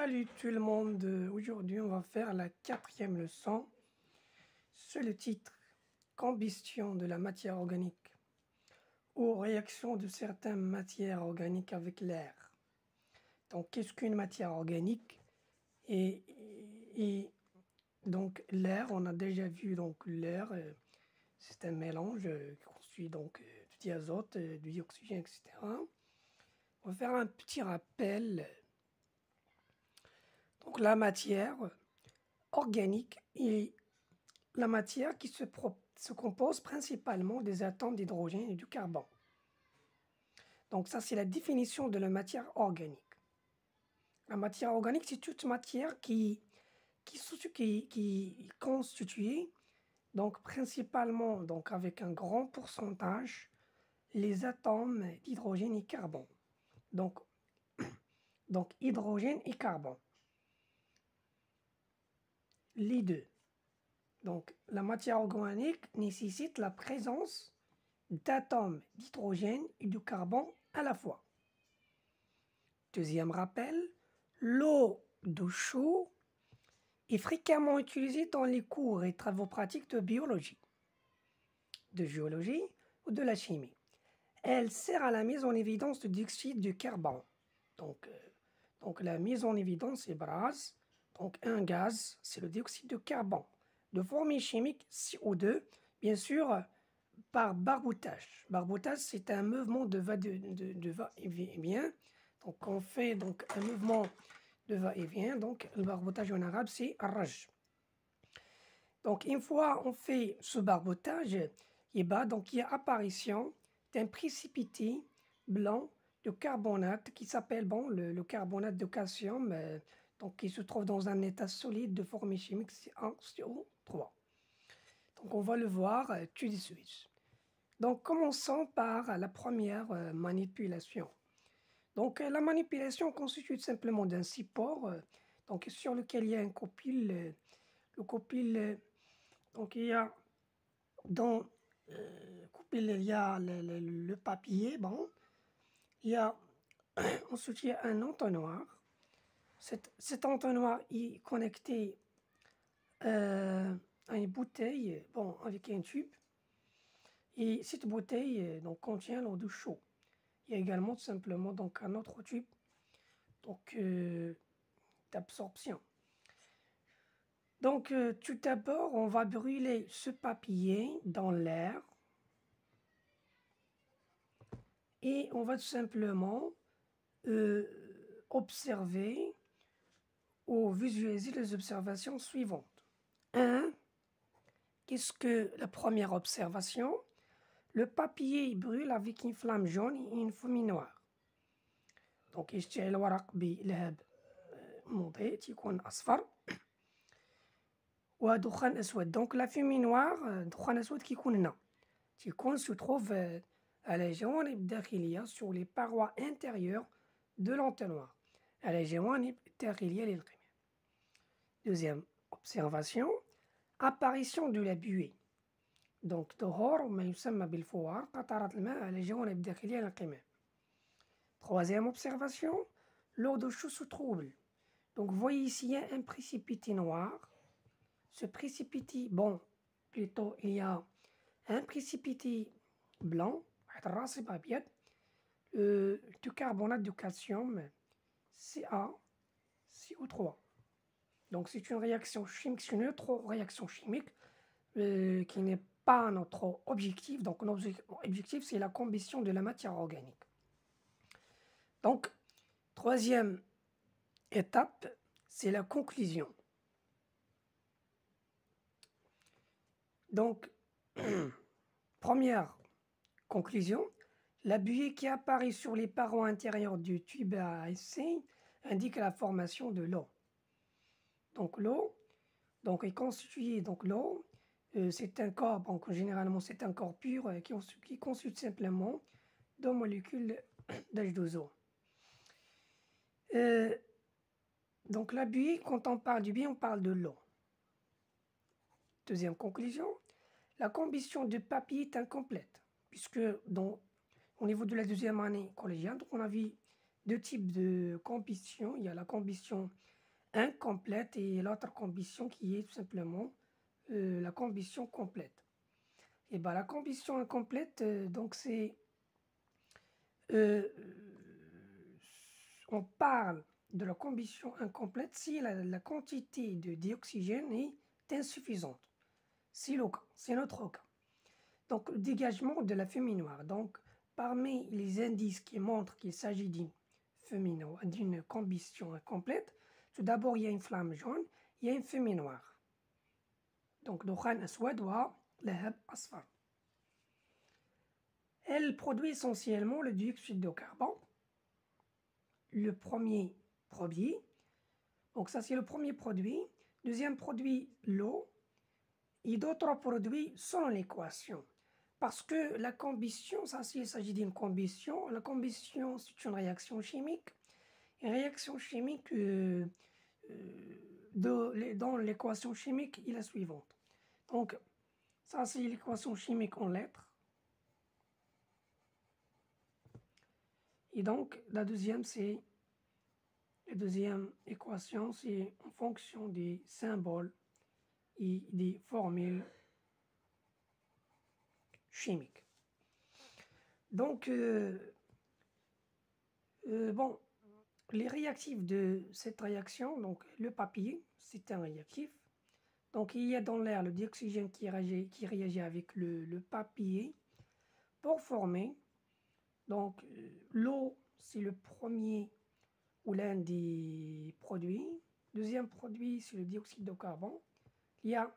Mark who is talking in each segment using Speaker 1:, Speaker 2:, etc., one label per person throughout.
Speaker 1: Salut tout le monde, aujourd'hui on va faire la 4e leçon sur le titre Combustion de la matière organique ou réaction de certaines matières organiques avec l'air. Donc qu'est-ce qu'une matière organique et donc l'air, on a déjà vu donc l'air, c'est un mélange qui constitue donc du diazote, du dioxygène, etc. On va faire un petit rappel. Donc la matière organique est la matière qui se compose principalement des atomes d'hydrogène et du carbone. Donc ça, c'est la définition de la matière organique. La matière organique, c'est toute matière qui est constituée, donc principalement donc avec un grand pourcentage, les atomes d'hydrogène et carbone. Donc hydrogène et carbone. Les deux. Donc, la matière organique nécessite la présence d'atomes d'hydrogène et de carbone à la fois. Deuxième rappel, l'eau de chaud est fréquemment utilisée dans les cours et travaux pratiques de biologie, de géologie ou de la chimie. Elle sert à la mise en évidence du dioxyde de carbone. Donc la mise en évidence est base. Donc un gaz, c'est le dioxyde de carbone. De formule chimique CO2, bien sûr, par barboutage. Barboutage, c'est un mouvement de va-et-vient. Donc on fait donc un mouvement de va-et-vient. Donc le barboutage en arabe, c'est raj. Donc une fois on fait ce barboutage, il y a apparition d'un précipité blanc de carbonate qui s'appelle le carbonate de calcium, donc qui se trouve dans un état solide de formule chimique CaCO3. Donc on va le voir tout de suite. Donc commençons par la première manipulation. Donc la manipulation constitue simplement d'un support donc, sur lequel il y a un copil. Le copil, donc il y a dans copil, il y a le papier, il y a ensuite il y a un entonnoir. Cet entonnoir est connecté à une bouteille, avec un tube. Et cette bouteille donc, contient l'eau de chaud. Il y a également tout simplement donc, un autre tube d'absorption. Donc tout d'abord, on va brûler ce papier dans l'air. Et on va tout simplement observer ou visualiser les observations suivantes. 1. Qu'est-ce que la première observation? Le papier brûle avec une flamme jaune et une fumée noire. Donc, يشتعل الورق بلهب مضيء تيكون أصفر ودخان أسود. Donc, la fumée noire, دخان أسود كيكون هنا. تيكون se trouve à la جوانب الداخلية sur les parois intérieures de l'entonnoir. À la جوانب الداخلية للقمع. Deuxième observation, apparition de la buée. Donc ظهور ما يسمى بالفوار قطرات الماء على الجوانب الداخلية للقمع. Troisième observation, l'eau de chaud se trouble. Donc vous voyez ici il y a un précipité noir. Ce précipité, plutôt il y a un précipité blanc, du carbonate de calcium, CaCO3. Donc c'est une réaction chimique, c'est une autre réaction chimique qui n'est pas notre objectif. Donc notre objectif, c'est la combustion de la matière organique. Donc, troisième étape, c'est la conclusion. Donc, première conclusion, la buée qui apparaît sur les parois intérieures du tube à essai indique la formation de l'eau. Donc l'eau, est constituée, l'eau, c'est un corps, généralement c'est un corps pur qui constitue simplement deux molécules d'H2O. Donc la buée, quand on parle du buée, on parle de l'eau. Deuxième conclusion, la combustion de papier est incomplète, puisque au niveau de la deuxième année collégiale, on a vu deux types de combustion. Il y a la combustion incomplète et l'autre combustion qui est tout simplement la combustion complète. Et ben, la combustion incomplète, donc c'est on parle de la combustion incomplète si la quantité de dioxygène est insuffisante. C'est le cas, c'est notre cas. Donc, le dégagement de la fumée noire. Donc, parmi les indices qui montrent qu'il s'agit d'une fumée noire, d'une combustion incomplète, tout d'abord, il y a une flamme jaune, il y a une fumée noire. Donc, dukhan aswad wa lahab asfar. Elle produit essentiellement le dioxyde de carbone, le premier produit. Donc, ça, c'est le premier produit. Deuxième produit, l'eau. Et d'autres produits selon l'équation. Parce que la combustion, ça, s'il s'agit d'une combustion, la combustion, c'est une réaction chimique. Une réaction chimique, dans l'équation chimique, est la suivante. Donc, ça, c'est l'équation chimique en lettres. Et donc, la deuxième équation, c'est en fonction des symboles et des formules chimiques. Donc, bon, les réactifs de cette réaction, donc le papier, c'est un réactif. Donc, il y a dans l'air le dioxygène qui réagit avec le papier pour former. Donc, l'eau, c'est le premier ou l'un des produits. Deuxième produit, c'est le dioxyde de carbone. Il y a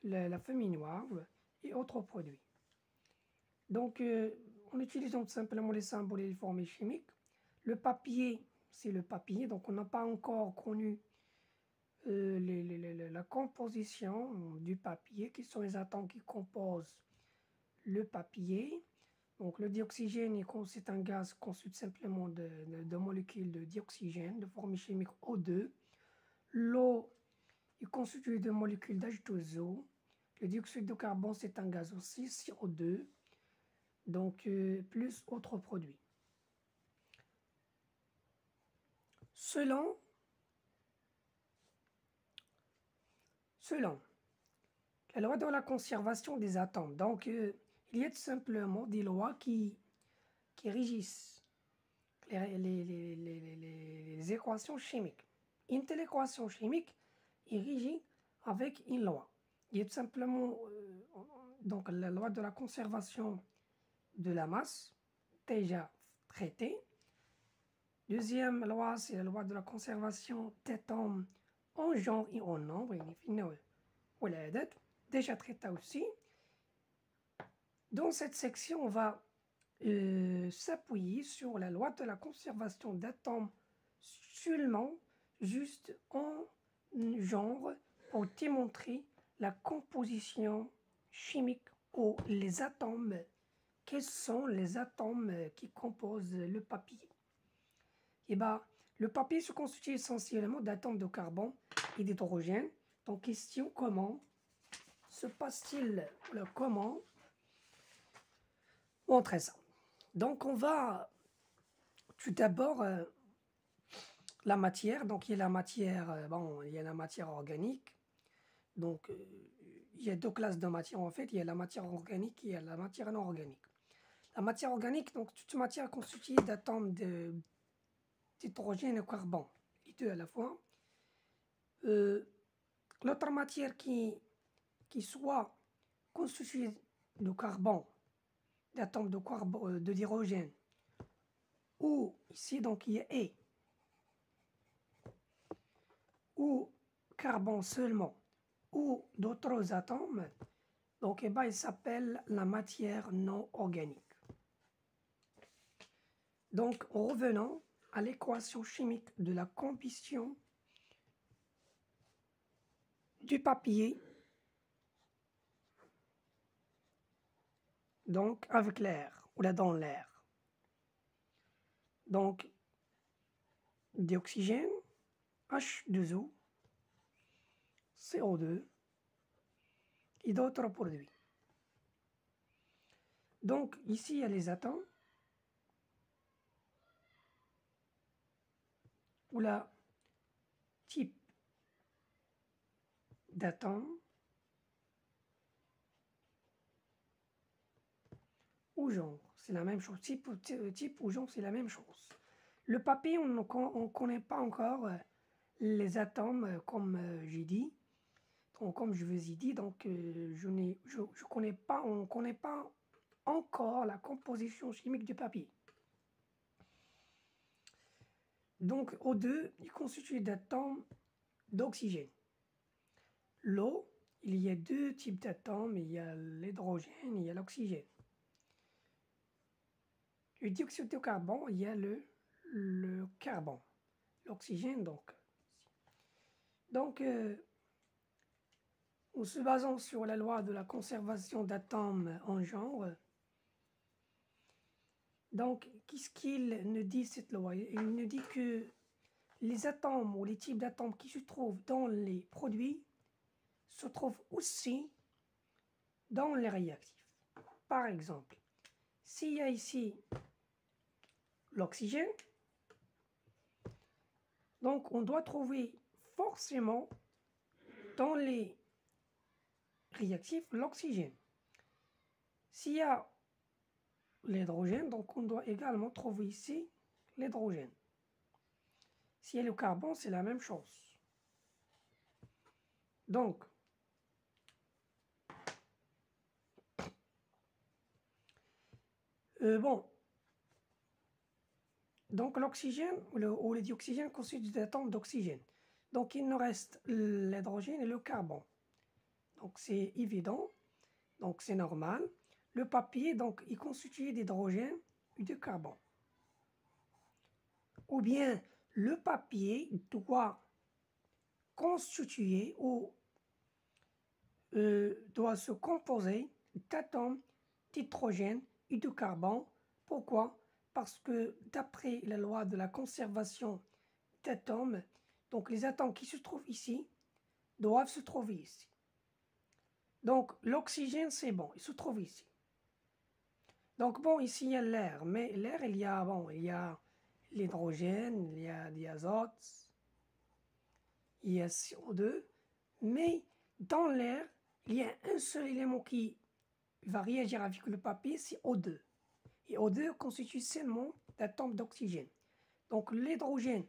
Speaker 1: la fumée noire et autres produits. Donc, en utilisant tout simplement les symboles et les formules chimiques, le papier, c'est le papier. Donc, on n'a pas encore connu la composition du papier, qui sont les atomes qui composent le papier. Donc, le dioxygène, c'est un gaz constitué simplement de molécules de dioxygène, de formule chimique O2. L'eau est constituée de molécules d'H2O. Le dioxyde de carbone, c'est un gaz aussi, CO2. Donc, plus autres produits. Selon la loi de la conservation des atomes, donc il y a tout simplement des lois qui régissent les équations chimiques. Une telle équation chimique est régie avec une loi. Il y a tout simplement donc la loi de la conservation de la masse, déjà traitée. Deuxième loi, c'est la loi de la conservation d'atomes en genre et en nombre, déjà traité aussi. Dans cette section, on va s'appuyer sur la loi de la conservation d'atomes seulement, juste en genre, pour démontrer la composition chimique ou les atomes. Quels sont les atomes qui composent le papier? Eh bien, le papier se constitue essentiellement d'atomes de carbone et d'hydrogène. Donc, question, comment se passe-t-il, comment montrer ça? Donc, on va tout d'abord la matière. Donc, il y a la matière, il y a la matière organique. Donc, il y a deux classes de matière en fait. Il y a la matière organique et il y a la matière non organique. La matière organique, donc toute matière constituée d'atomes d'hydrogène et carbone, les deux à la fois. L'autre matière qui soit constituée de carbone, d'atomes d'hydrogène, ou ici donc il y a E, ou carbone seulement, ou d'autres atomes, donc eh ben, il s'appelle la matière non organique. Donc revenons à l'équation chimique de la combustion du papier, donc avec l'air, ou là dans l'air. Donc, dioxygène, H2O, CO2 et d'autres produits. Donc, ici, il y a les atomes. ou la type d'atome ou genre, c'est la même chose. Type ou genre, c'est la même chose. Le papier, on ne connaît pas encore les atomes, comme j'ai dit. Donc, comme je vous ai dit, donc je connais pas, on ne connaît pas encore la composition chimique du papier. Donc O2 est constitué d'atomes d'oxygène. L'eau, il y a deux types d'atomes, il y a l'hydrogène et il y a l'oxygène. Le dioxyde de carbone, il y a le carbone, l'oxygène donc. Donc, en se basant sur la loi de la conservation d'atomes en genre, donc, qu'est-ce qu'il nous dit cette loi? Il nous dit que les atomes ou les types d'atomes qui se trouvent dans les produits se trouvent aussi dans les réactifs. Par exemple, s'il y a ici l'oxygène, donc on doit trouver forcément dans les réactifs l'oxygène. S'il y a l'hydrogène, donc on doit également trouver ici l'hydrogène. S'il y a le carbone, c'est la même chose. Donc, donc l'oxygène ou le dioxygène constituent des atomes d'oxygène. Donc il nous reste l'hydrogène et le carbone. Donc c'est évident, donc c'est normal. Le papier, donc, est constitué d'hydrogène et de carbone. Ou bien le papier doit constituer ou doit se composer d'atomes d'hydrogène et de carbone. Pourquoi? Parce que d'après la loi de la conservation d'atomes, donc les atomes qui se trouvent ici doivent se trouver ici. Donc l'oxygène, c'est bon, il se trouve ici. Donc bon, ici il y a l'air, mais l'air, il y a l'hydrogène, il y a l'azote, il y a CO2, mais dans l'air, il y a un seul élément qui va réagir avec le papier, c'est O2. Et O2 constitue seulement d'atomes d'oxygène. Donc l'hydrogène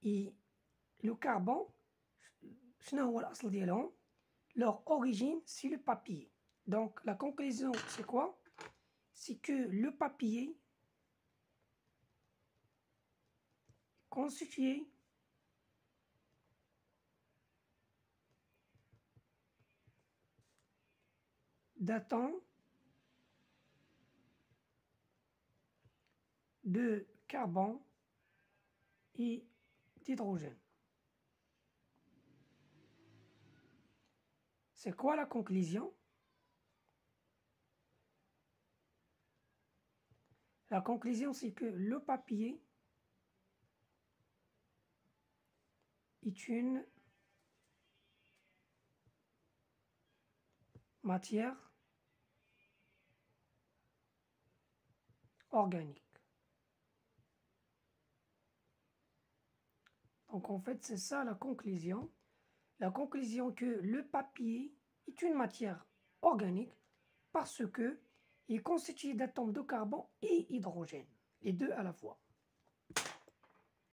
Speaker 1: et le carbone, leur origine, c'est le papier. Donc la conclusion, c'est quoi? C'est que le papier est constitué d'atomes de carbone et d'hydrogène. C'est quoi la conclusion? La conclusion, c'est que le papier est une matière organique. Donc en fait, c'est ça la conclusion. La conclusion que le papier est une matière organique parce que il est constitué d'atomes de carbone et hydrogène, les deux à la fois.